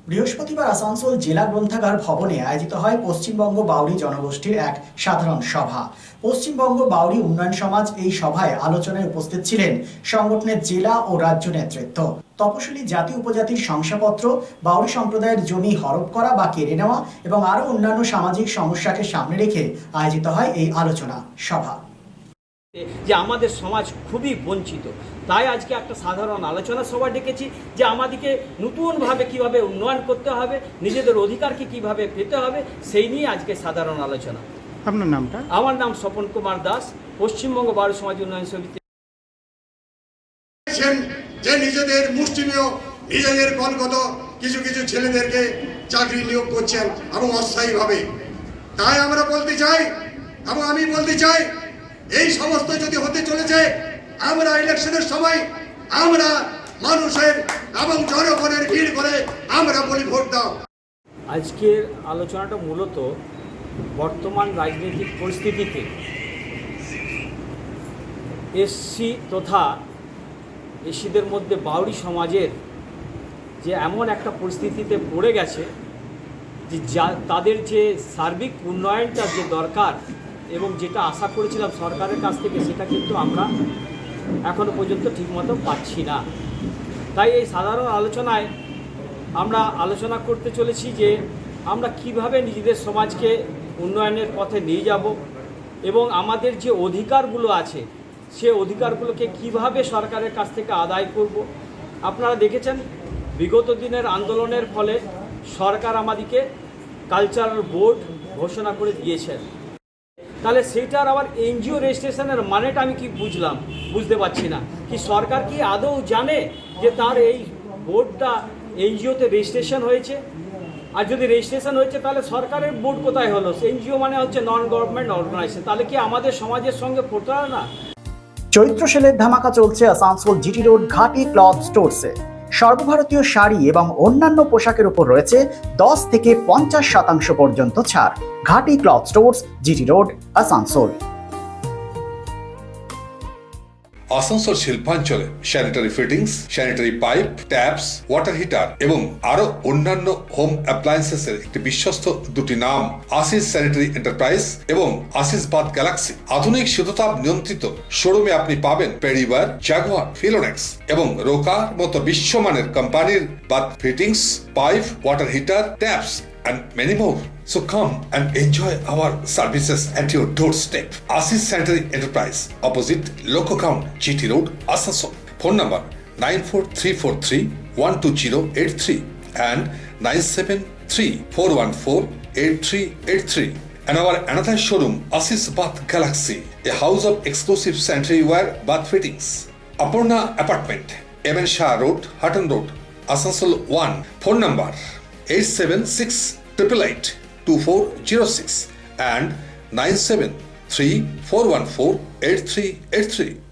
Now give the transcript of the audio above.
বৃহস্পতিবার আসানসোল জেলা গ্রন্থাগার ভবনে আয়োজিত হয় পশ্চিমবঙ্গ বাউরি জনগোষ্ঠীর এক সাধারণ সভা। পশ্চিমবঙ্গ বাউরি উন্নয়ন সমাজ এই সভায় আলোচনায় উপস্থিত ছিলেন সংগঠনের জেলা ও রাজ্য নেতৃত্ব। তপশিলি জাতি উপজাতির শংসাপত্র, বাউরি সম্প্রদায়ের জমি হরপ করা বা কেড়ে নেওয়া এবং আরও অন্যান্য সামাজিক সমস্যাকে সামনে রেখে আয়োজিত হয় এই আলোচনা সভা। যে আমাদের সমাজ খুবই বঞ্চিত, তাই আজকে একটা সাধারণ আলোচনা সভা ডেকেছি যে আমাদেরকে নতুনভাবে কিভাবে উন্নয়ন করতে হবে, নিজেদের অধিকারকে কিভাবে পেতে হবে, সেই নিয়ে আজকে সাধারণ আলোচনা। আপনার নামটা? আমার নাম স্বপন কুমার দাস, পশ্চিমবঙ্গ বাউরি সমাজ উন্নয়ন সমিতি। যে নিজেদের মুষ্টিমেয়, নিজেদের কলগত কিছু কিছু ছেলেদেরকে চাকরি নিয়োগ করছেন এবং অস্থায়ীভাবে। তাই আমরা বলতে চাই এবং আমি বলতে চাই, এই সমস্ত যদি হতে চলেছে, আমরা ইলেকশনের সময় আমরা মানুষের এবং জনগণের ভিড় করে আমরা বলি ভোট দাও। আজকের আলোচনাটা মূলত বর্তমান রাজনৈতিক পরিস্থিতিতে এসসি তথা এসসিদের মধ্যে বাউরি সমাজের যে এমন একটা পরিস্থিতিতে পড়ে গেছে যে তাদের যে সার্বিক উন্নয়নটা যে দরকার এবং যেটা আশা করেছিলাম সরকারের কাছ থেকে, সেটা কিন্তু আমরা এখনো পর্যন্ত ঠিকমতো পাচ্ছি না। তাই এই সাধারণ আলোচনায় আমরা আলোচনা করতে চলেছি যে আমরা কিভাবে নিজেদের সমাজকে উন্নয়নের পথে নিয়ে যাব এবং আমাদের যে অধিকারগুলো আছে সে অধিকারগুলোকে কিভাবে সরকারের কাছ থেকে আদায় করব। আপনারা দেখেছেন বিগত দিনের আন্দোলনের ফলে সরকার আমাদেরকে কালচারাল বোর্ড ঘোষণা করে দিয়েছেন। তাহলে সেটার আবার এনজিও রেজিস্ট্রেশনের মানেটা আমি কি বুঝতে পারছি না। কি সরকার কি আদৌ জানে যে তার এই বোর্ডটা এনজিওতে রেজিস্ট্রেশন হয়েছে? আর যদি রেজিস্ট্রেশন হয়েছে তাহলে সরকারের বোর্ড কোথায় হলো? এনজিও মানে হচ্ছে নন গভর্নমেন্ট অর্গানাইজেশন। তাহলে কি আমাদের সমাজের সঙ্গে প্রতারণা? চৈত্র সেলের ধামাকা চলছে আসানসোল জিটি রোড ঘাটি ক্লথ স্টোরসে। সর্বভারতীয় শাড়ি এবং অন্যান্য পোশাকের উপর রয়েছে 10 থেকে 50% পর্যন্ত ছাড়। Ghati cloth stores, GT road, Asansol. Asansol শিল্পাঞ্চলে sanitary fittings, sanitary pipe, taps, water heater এবং আরো অন্যান্য হোম অ্যাপ্লায়েন্সেসের একটি বিশ্বস্ত দুটি নাম আশিস স্যানিটারি এন্টারপ্রাইজ এবং আশিস বাথ গ্যালাক্সি। আধুনিক শীততাপ নিয়ন্ত্রিত শোরুমে আপনি পাবেন পেরিবার, জাগুয়ার, ফিলোনেক্স এবং রোকার মতো বিশ্বমানের কোম্পানির bath fittings, pipe, water heater, taps and many more. So come and enjoy our services at your doorstep. Asis Sanitary Enterprise, opposite Loco Count, GT Road, Asansol. Phone number 94343-12083 and 973-414-8383. And our another showroom, Asis Bath Galaxy, a house of exclusive sanitary ware bath fittings. Aparna Apartment, MN Shah Road, Hutton Road, Asansol 1. Phone number 876-888-2406 and 973-414-8383.